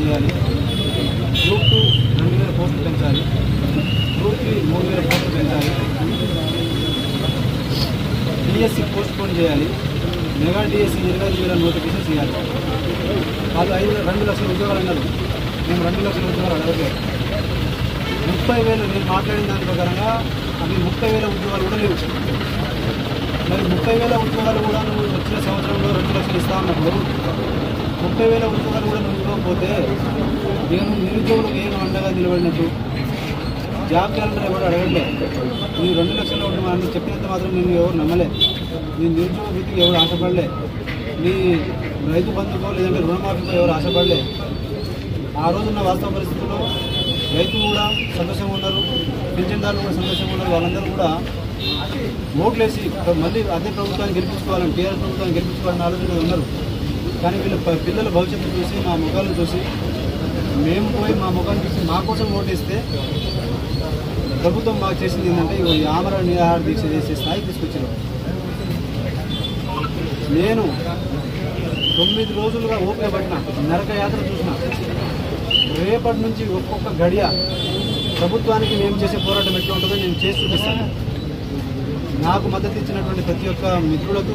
చేయాలి. గ్రూప్ 2 2000 పోస్టులు పెంచాలి. గ్రూప్ 3 3000 పోస్టులు పెంచాలి. డిఎస్సి పోస్ట్ పోన్ చేయాలి. మెగా డిఎస్సి 25,000 నోటిఫికేషన్ చేయాలి. వాళ్ళు 2 లక్షల ఉద్యోగాలు అన్నారు. మేము 2 లక్షల ఉద్యోగాలు అడగలేదు. 30,000 నేను మాట్లాడిన దాని ప్రకారంగా అవి 30,000 ఉద్యోగాలు కూడా లేవు. మరి 30,000 ఉద్యోగాలు కూడా నువ్వు వచ్చిన సంవత్సరంలో 2 లక్షలు ఇస్తా ఉన్నప్పుడు 30,000 ఉద్యోగాలు కూడా నువ్వు ఇవ్వకపోతే ఇక నువ్వు నిరుద్యోగులకు ఏం అండగా నిలబడినట్టు? జాబ్ క్యాలెండర్ ఎవరు అడగలే. నువ్వు 2 లక్షలు ఒకటి మనం చెప్పినంత మాత్రం నేను ఎవరు నమ్మలే. నీ నిరుద్యోగ వృత్తికి ఎవరు ఆశపడలే. నీ రైతు బంధుకో లేదంటే రుణమాఫీకో ఎవరు ఆశపడలే. ఆ రోజున్న వాస్తవ పరిస్థితుల్లో రైతులు కూడా సంతోషంగా ఉన్నారు, పింఛన్దారులు కూడా సంతోషంగా ఉన్నారు. వాళ్ళందరూ కూడా ఓట్లేసి మళ్ళీ అదే ప్రభుత్వాన్ని గెలిపించుకోవాలని, టీఆర్ఎస్ ప్రభుత్వాన్ని గెలిపించుకోవాలని ఆలోచన ఉన్నారు. కానీ వీళ్ళ పిల్లల భవిష్యత్తు చూసి, మా ముఖాలను చూసి, మేము పోయి మా ముఖాన్ని చూసి మా కోసం ఓటేస్తే ప్రభుత్వం మాకు చేసింది ఏంటంటే ఈ ఆమరణ నిరాహార దీక్ష చేసే స్థాయికి తీసుకొచ్చారు. నేను 9 రోజులుగా ఓపిక పట్టిన, నరక యాత్ర చూసిన. రేపటి నుంచి ఒక్కొక్క గడియ ప్రభుత్వానికి మేము చేసే పోరాటం ఎట్లా ఉంటుందో నేను చేసి చూపిస్తాను. నాకు మద్దతు ఇచ్చినటువంటి ప్రతి ఒక్క మిత్రులకు,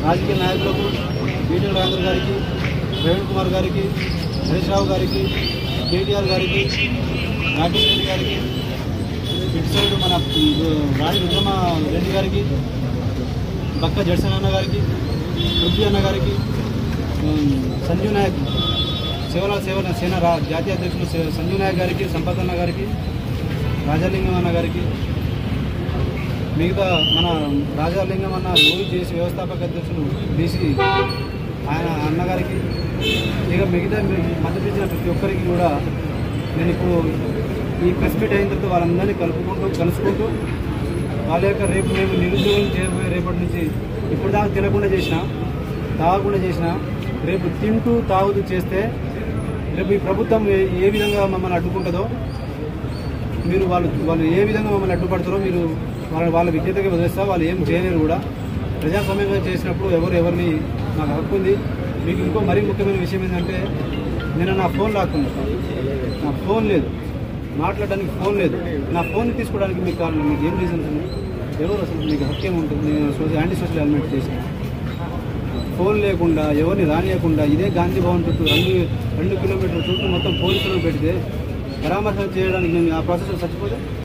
రాజకీయ నాయకులకు, ఈటెల రాజేందర్ గారికి, ప్రవీణ్ కుమార్ గారికి, హరీష్ రావు గారికి, కేటీఆర్ గారికి, రాకేష్ రెడ్డి గారికి, ఇటు సైడ్ మన రాణి రుద్రమ రెడ్డి గారికి, బక్క జడ్సన్ అన్న గారికి, పృథ్వీ అన్న గారికి, సంజీవ్ నాయక్ సేవల సేన జాతీయ అధ్యక్షులు సంజీవ్ నాయక్ గారికి, సంపత్ అన్న గారికి, రాజాలింగం అన్న గారికి, మిగతా మన రాజాలింగం అన్న రోజు చేసి వ్యవస్థాపక అధ్యక్షులు బీసీ ఆయన అన్నగారికి, ఇక మిగతా మద్దతు ఇచ్చిన ప్రతి ఒక్కరికి కూడా నేను ఇప్పుడు ఈ ప్రెస్ మీట్ అయిన తర్వాత వాళ్ళందరినీ కలుసుకుంటూ వాళ్ళ యొక్క రేపు మేము నిరుద్యోగం చేయబోయే రేపటి నుంచి ఇప్పుడు దాకా తినకుండా చేసిన, తాగకుండా చేసిన, రేపు తింటూ తాగుతూ చేస్తే రేపు ఈ ప్రభుత్వం ఏ విధంగా మమ్మల్ని అడ్డుకుంటుందో, మీరు వాళ్ళు ఏ విధంగా మమ్మల్ని అడ్డుపడతారో మీరు వాళ్ళ విజ్ఞతగా వదిలేస్తా. వాళ్ళు ఏం చేయలేరు కూడా. ప్రజాస్వామ్యంగా చేసినప్పుడు ఎవరిని నాకు హక్కు ఉంది. మీకు ఇంకో మరీ ముఖ్యమైన విషయం ఏంటంటే, నేను నా ఫోన్ లాక్కున్నా. నా ఫోన్ లేదు, మాట్లాడడానికి ఫోన్ లేదు. నా ఫోన్ తీసుకోవడానికి మీకు ఏం రీజన్స్ ఉన్నాయి? ఎవరు అసలు మీకు హక్కు ఏముంటుంది? నేను యాంటీ సోషల్ ఎలిమెంట్ చేసిన ఫోన్ లేకుండా, ఎవరిని రానియకుండా, ఇదే గాంధీ భవన్ చుట్టూ 2 కిలోమీటర్ల చుట్టూ మొత్తం పోలీసులను పెడితే పరామర్శ చేయడానికి నేను ఆ ప్రాసెస్లో చచ్చిపోతే